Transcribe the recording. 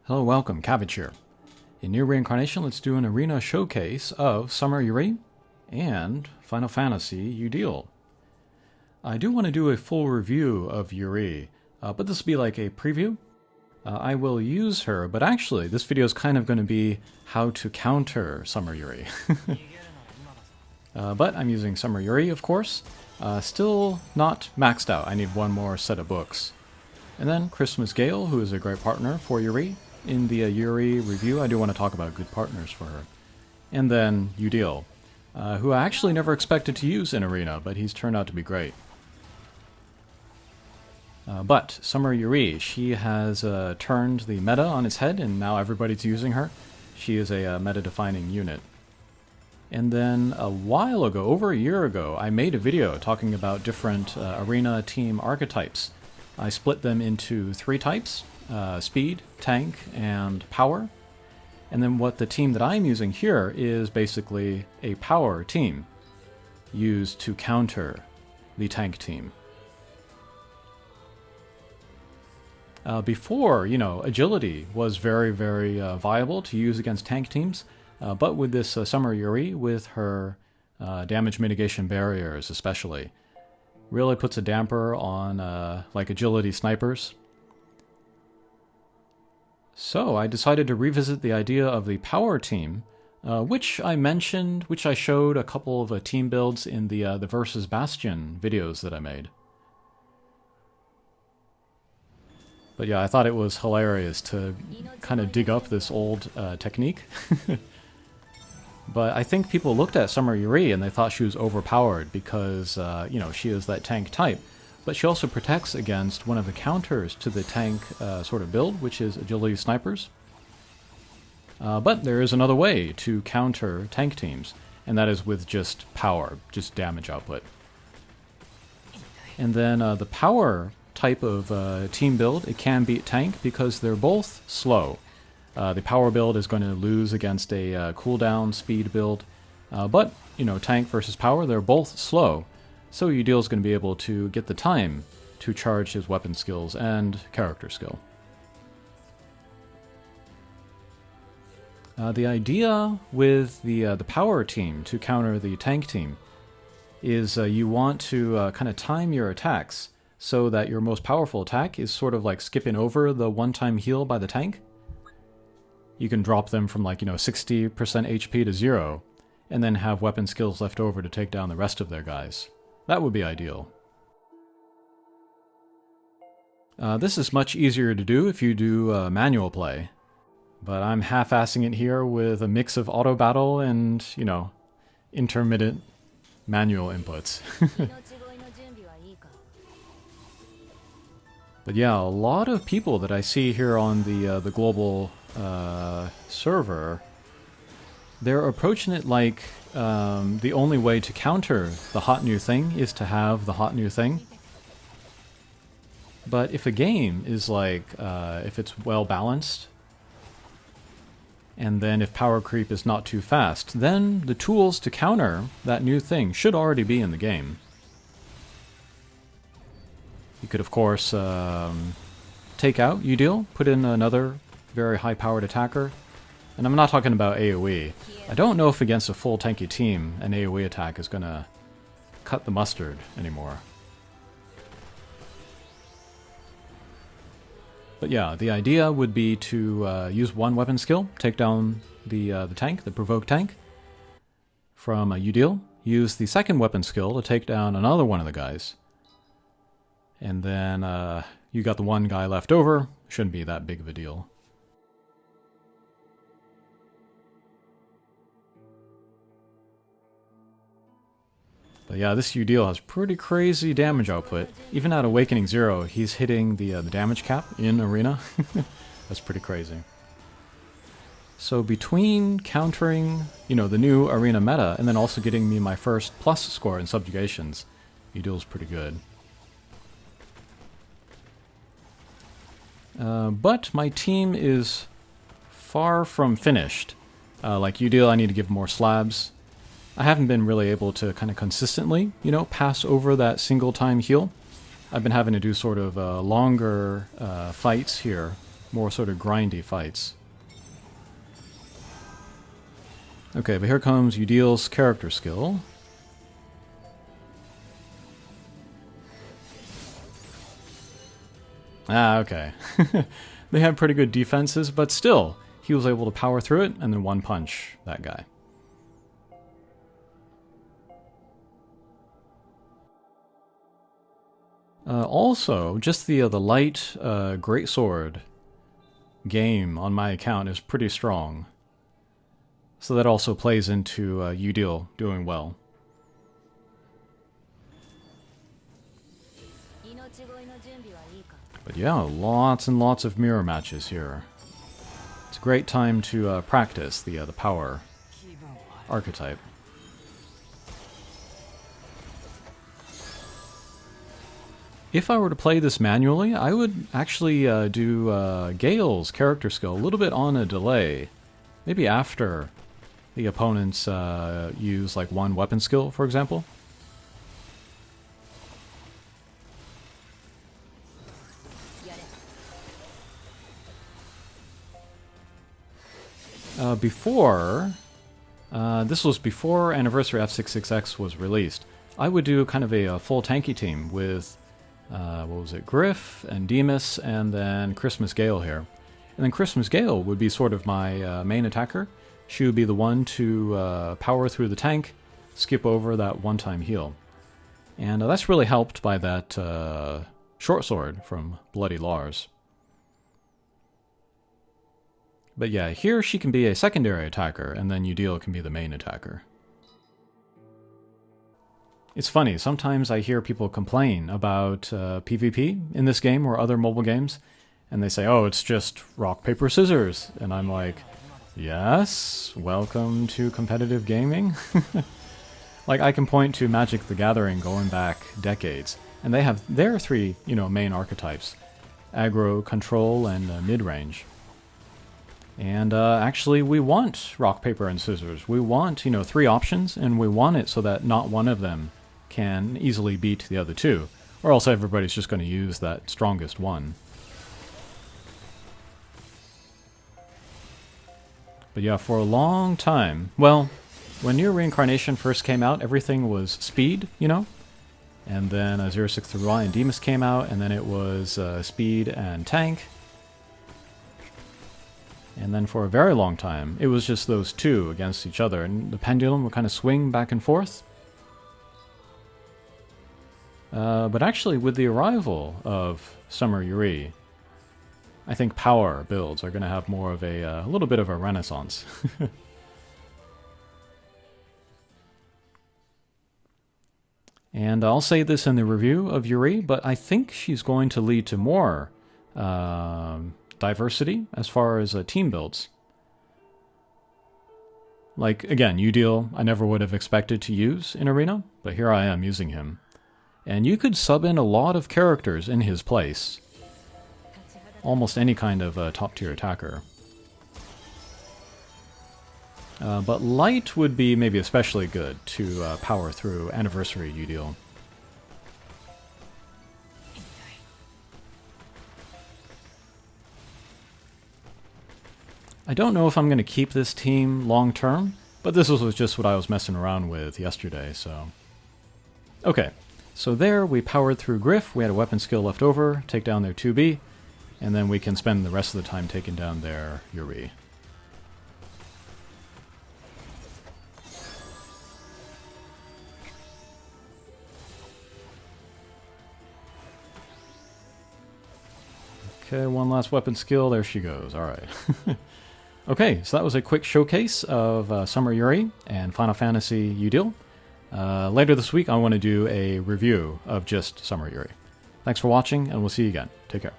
Hello, welcome, Cabbage here. In Nier Reincarnation, let's do an arena showcase of Summer Yuri and Final Fantasy Yudil. I do want to do a full review of Yuri, but this will be like a preview. I will use her, but actually this video is kind of going to be how to counter Summer Yuri. But I'm using Summer Yuri, of course. Still not maxed out. I need one more set of books. And then Christmas Gale, who is a great partner for Yuri. In the Yuri review, I do want to talk about good partners for her. And then Yudil, who I actually never expected to use in Arena, but he's turned out to be great. But Summer Yuri, she has turned the meta on its head, and now everybody's using her. She is a meta-defining unit. And then a while ago, over a year ago, I made a video talking about different Arena team archetypes. I split them into 3 types. Speed, tank, and power. And then what the team that I'm using here is basically a power team used to counter the tank team. Before, agility was very, very viable to use against tank teams, but with this Summer Yuri, with her damage mitigation barriers especially, really puts a damper on like agility snipers. So I decided to revisit the idea of the power team, which I showed a couple of team builds in the Versus Bastion videos that I made. But yeah, I thought it was hilarious to kind of dig up this old technique. But I think people looked at Summer Yuri and they thought she was overpowered because, she is that tank type. But she also protects against one of the counters to the tank sort of build, which is agility snipers. But there is another way to counter tank teams, and that is with just power, just damage output. And then the power type of team build, it can beat tank because they're both slow. The power build is going to lose against a cooldown speed build, but tank versus power, they're both slow. So Yudil is going to be able to get the time to charge his weapon skills and character skill. The idea with the power team to counter the tank team is you want to kind of time your attacks so that your most powerful attack is sort of like skipping over the one-time heal by the tank. You can drop them from 60% HP to 0, and then have weapon skills left over to take down the rest of their guys. That would be ideal. This is much easier to do if you do manual play, but I'm half-assing it here with a mix of auto battle and, intermittent manual inputs. But yeah, a lot of people that I see here on the global server, they're approaching it like the only way to counter the hot new thing is to have the hot new thing. But if a game is if it's well balanced, and then if power creep is not too fast, then the tools to counter that new thing should already be in the game. You could, of course, take out Yudil, put in another very high-powered attacker. And I'm not talking about AoE. I don't know if against a full tanky team an AoE attack is going to cut the mustard anymore. But yeah, the idea would be to use one weapon skill, take down the tank, the provoke tank, from Yudil. Use the second weapon skill to take down another one of the guys. And then you got the one guy left over. Shouldn't be that big of a deal. But yeah, this Yudil has pretty crazy damage output. Even at Awakening 0, he's hitting the damage cap in Arena. That's pretty crazy. So between countering, the new Arena meta, and then also getting me my first plus score in subjugations, Yudil's pretty good. But my team is far from finished. Like Yudil, I need to give more slabs. I haven't been really able to kind of consistently, pass over that single time heal. I've been having to do sort of longer fights here more sort of grindy fights. Okay, but here comes Yudil's character skill. Ah, okay. They had pretty good defenses, but still, he was able to power through it and then one punch that guy. Also, just the light greatsword game on my account is pretty strong. So that also plays into Yudil doing well. But yeah, lots and lots of mirror matches here. It's a great time to practice the power archetype. If I were to play this manually, I would actually do Gale's character skill a little bit on a delay. Maybe after the opponents use like one weapon skill, for example. This was before Anniversary F66X was released. I would do kind of a full tanky team with, what was it, Griff and Demus and then Christmas Gale here. And then Christmas Gale would be sort of my main attacker. She would be the one to power through the tank, skip over that one-time heal. And that's really helped by that short sword from Bloody Lars. But yeah, here she can be a secondary attacker, and then Yudil can be the main attacker. It's funny, sometimes I hear people complain about PvP in this game or other mobile games, and they say, oh, it's just rock, paper, scissors. And I'm like, yes, welcome to competitive gaming. Like, I can point to Magic the Gathering going back decades, and they have their three, main archetypes: aggro, control, and mid-range. And actually, we want rock, paper, and scissors. We want, three options, and we want it so that not one of them can easily beat the other two, or else everybody's just going to use that strongest one. But yeah, for a long time, well, when Nier Reincarnation first came out, everything was speed, And then 063Y and Demus came out, and then it was speed and tank. And then for a very long time, it was just those two against each other, and the pendulum would kind of swing back and forth. But actually, with the arrival of Summer Yuri, I think power builds are going to have more of a little bit of a renaissance. And I'll say this in the review of Yuri, but I think she's going to lead to more diversity as far as team builds. Like, again, Yudil I never would have expected to use in Arena, but here I am using him. And you could sub in a lot of characters in his place. Almost any kind of top-tier attacker. But Light would be maybe especially good to power through Anniversary Yudil. I don't know if I'm going to keep this team long-term, but this was just what I was messing around with yesterday, so... Okay, so there we powered through Griff, we had a weapon skill left over, take down their 2B, and then we can spend the rest of the time taking down their Yuri. Okay, one last weapon skill, there she goes, alright. Okay, so that was a quick showcase of Summer Yuri and Final Fantasy Yudil. Later this week I want to do a review of just Summer Yuri. Thanks for watching, and we'll see you again. Take care.